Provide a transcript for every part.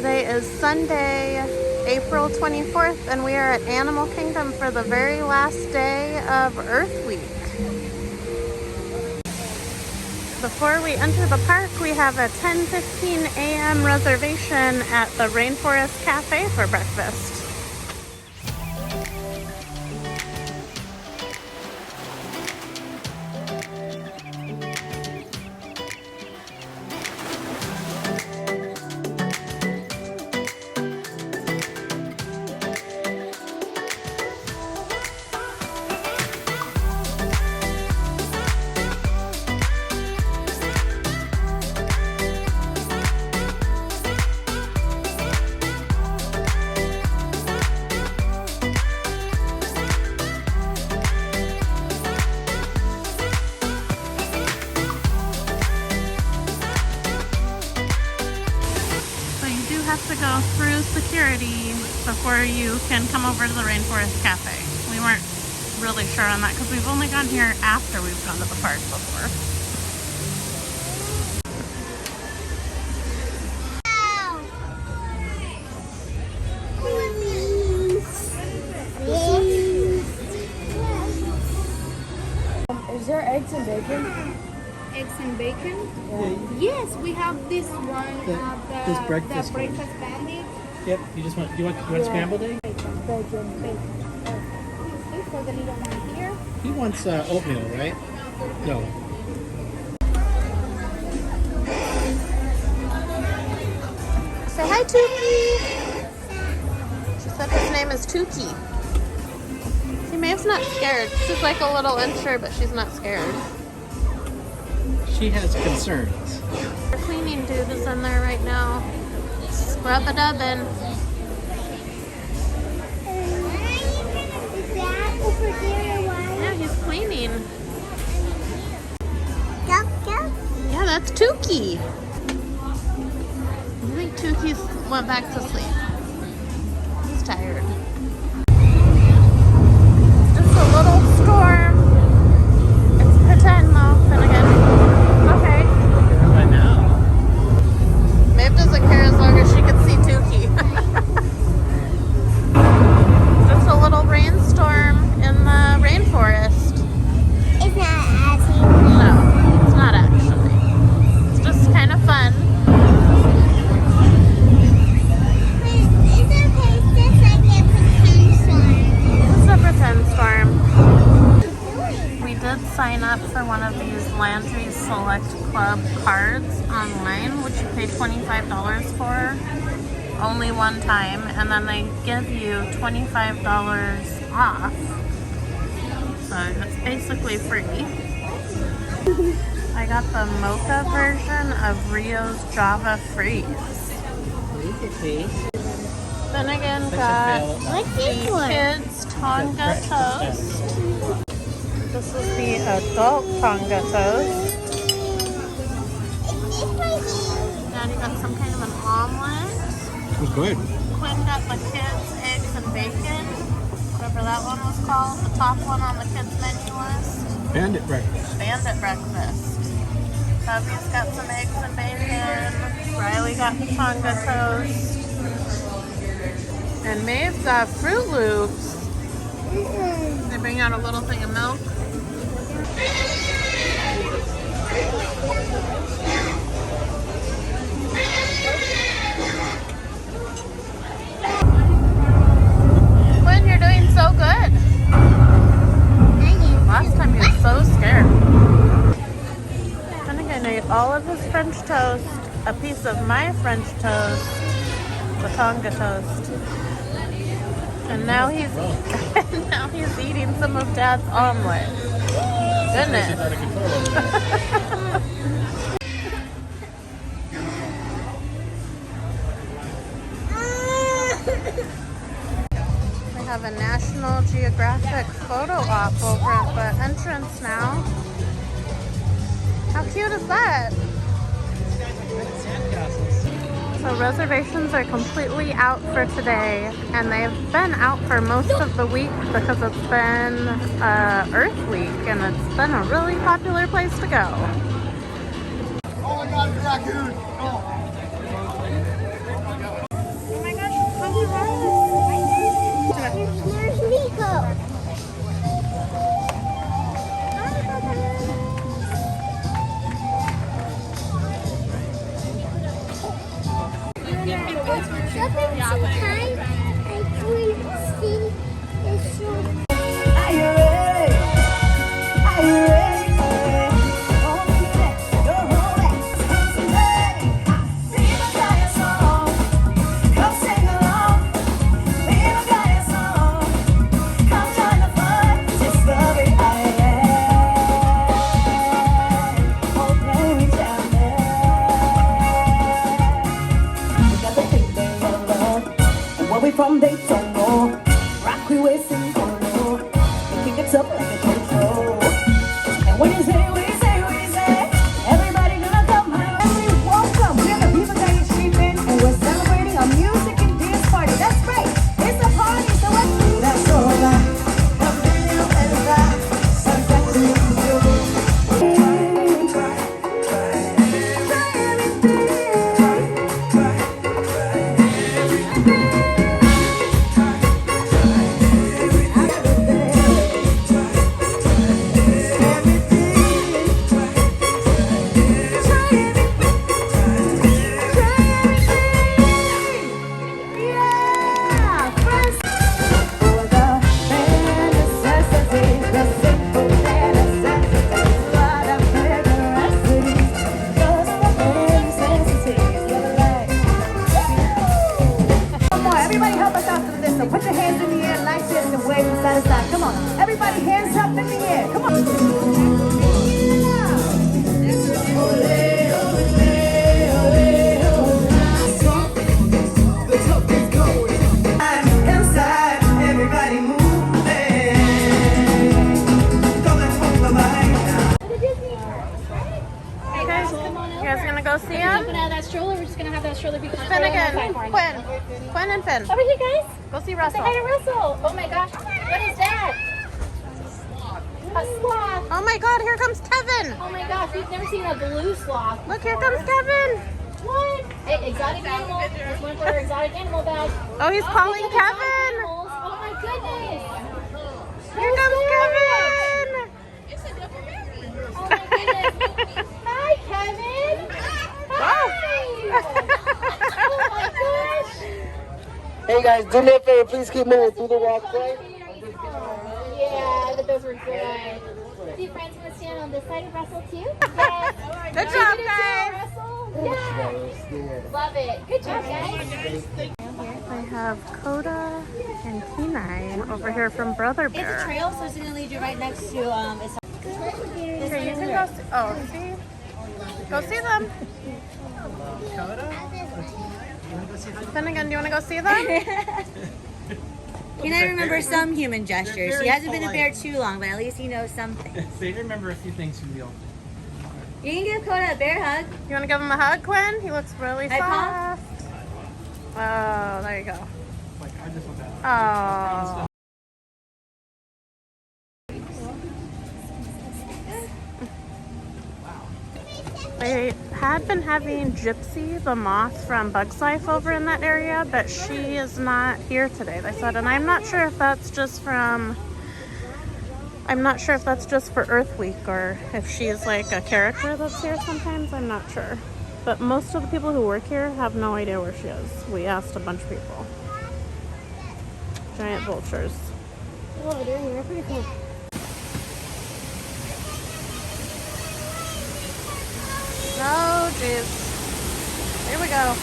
Today is Sunday, April 24th, and we are at Animal Kingdom for the very last day of Earth Week. Before we enter the park, we have a 10:15 a.m. reservation at the Rainforest Cafe for breakfast. Have to go through security before you can come over to the Rainforest Cafe. We weren't really sure on that because we've only gone here after we've gone to the park before. Is there eggs and bacon? Eggs and bacon? Yeah. Yes, we have this one. This breakfast bandit. Yep. You want scrambled egg? Bacon. This for the little one here. He wants oatmeal, right? No. Say hi, Tuki. She said his name is Tuki. See, Maeve's not scared. She's like a little unsure, but she's not scared. She has concerns. The cleaning dude is in there right now. Scrub-a-dubbin'. Yeah, he's cleaning. Yeah, that's Tuki. I think Tuki went back to sleep. He's tired. Just a little storm. It's pretend though, then again. Okay. By now. Maeve doesn't care as long as she can see Tuki. Just a little rainstorm in the rainforest. It's not actually. No, it's not actually. It's just kind of fun. It's a pretend storm. We did sign up for one of these Landry Select Club cards online, which you pay $25 for only one time, and then they give you $25 off. So it's basically free. I got the mocha version of Rio's Java Freeze. Then again, got the kids Tonga toast. This is the adult Tonga toast. Daddy got some kind of an omelet. It was good. Quinn got the kids eggs and bacon, whatever that one was called. The top one on the kids menu list. Bandit breakfast. Bandit breakfast. Bubby's got some eggs and bacon. Riley got the Tonga toast. And Maeve's got Fruit Loops. They bring out a little thing of milk. Quinn, you're doing so good. Last time you were so scared. Then again, I ate all of his French toast, a piece of my French toast, the Tonga toast. And now he's eating some of Dad's omelet. Goodness. We have a National Geographic photo op over at the entrance now. How cute is that? So reservations are completely out for today, and they've been out for most of the week because it's been Earth Week, and it's been a really popular place to go. Oh my God, it's a raccoon! Oh. From they don't know, rock we wasting control, kick it up like a control. And when you say, everybody gonna come my way. Welcome, we're the people that you're sleeping, and we're celebrating a music and dance party. That's right, it's a party, so let's do that. So put your hands in the air like this and wave from side to side. Come on. Everybody hands up in the air. Come on. Inside, everybody moving. Hey guys, you guys gonna go see him? Jumping out of that stroller, we're just gonna have that stroller be Finnegan, Quinn and Finn. Over here, guys. Go see Say Russell. hi to Russell. Oh my gosh. What is that? A sloth. Oh my god, here comes Kevin. Oh my gosh, we've never seen a blue sloth. Look, here comes Kevin. What? Hey, exotic animal. Just went for our exotic animal badge. Oh, he's calling Exotic Kevin. animals. Oh my goodness. Here comes Kevin. Oh my goodness. Hi, Kevin. Hi. Oh my gosh. Hey guys, do me a favor, please keep moving through the walkway. Yeah, but those were good. Do you friends want to stand on this side of Russell too? Yes. Good job, guys. Russell? Yeah. Love it. Good job, guys. I have Koda and Kenai over here from Brother It's a Bear. trail, so it's gonna lead you right next to it's Here, you can go see. Oh, see? Go see them. Finnegan, do you want to go see them? Can I remember some human gestures? He hasn't been a bear too long, but at least he knows something. They remember a few things from the old days. You can give Koda a bear hug. You want to give him a hug, Quinn? He looks really Hi, Paw. soft. Oh, there you go. Like, I just want that. Oh. They had been having Gypsy, the moth from Bug's Life, over in that area, but she is not here today, they said. And I'm not sure if that's just for Earth Week or if she's like a character that's here sometimes. I'm not sure. But most of the people who work here have no idea where she is. We asked a bunch of people. Giant vultures. Oh, they're here. Pretty cool. Oh, jeez. Here we go.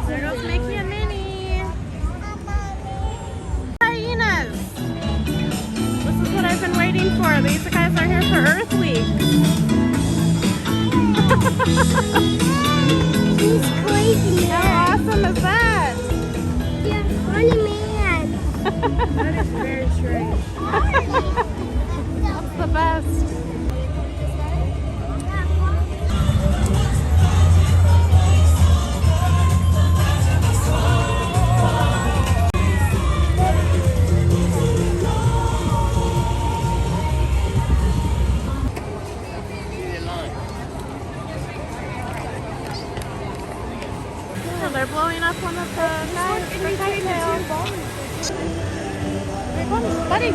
There goes Mickey and Minnie. Hyenas. This is what I've been waiting for. These guys are here for Earth Week. He's crazy, How man. awesome is that? You're a funny man. That is very strange. That's the best. they're blowing up one of the guys for Kite Tails. Here comes Buddy.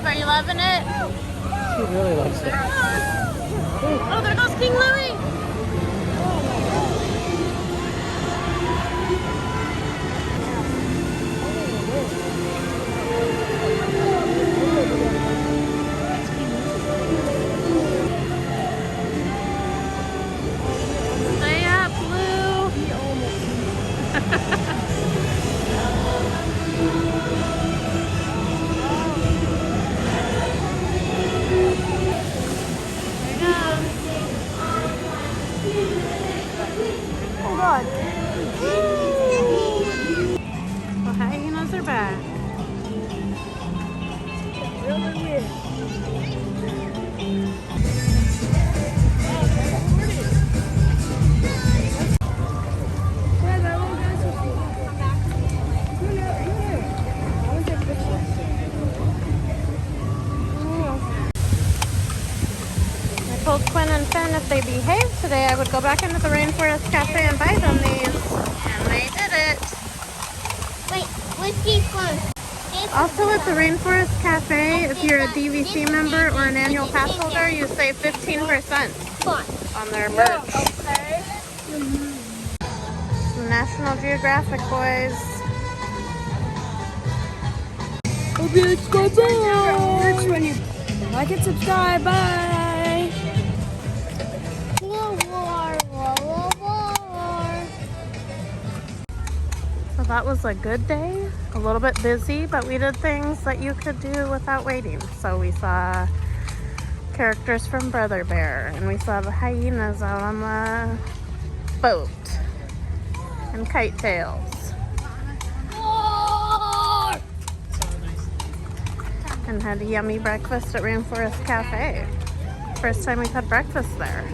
Are you loving it? She really likes it. Oh, there goes King Louie! Stay up, Lou! Oh God. The hyenas are back. I told Quinn and Finn if they behaved today, I would go back into the Rainforest Cafe and buy them these. And they did it. Wait, what's these one? Also at the Rainforest Cafe, if you're a DVC member or an annual pass holder, you save 15% on their merch. Some National Geographic boys. Okay, let's go back. When you like and subscribe, bye. War, war, war, war. So that was a good day. A little bit busy, but we did things that you could do without waiting. So we saw characters from Brother Bear, and we saw the hyenas out on the boat, and Kite Tails. And had a yummy breakfast at Rainforest Cafe. First time we've had breakfast there.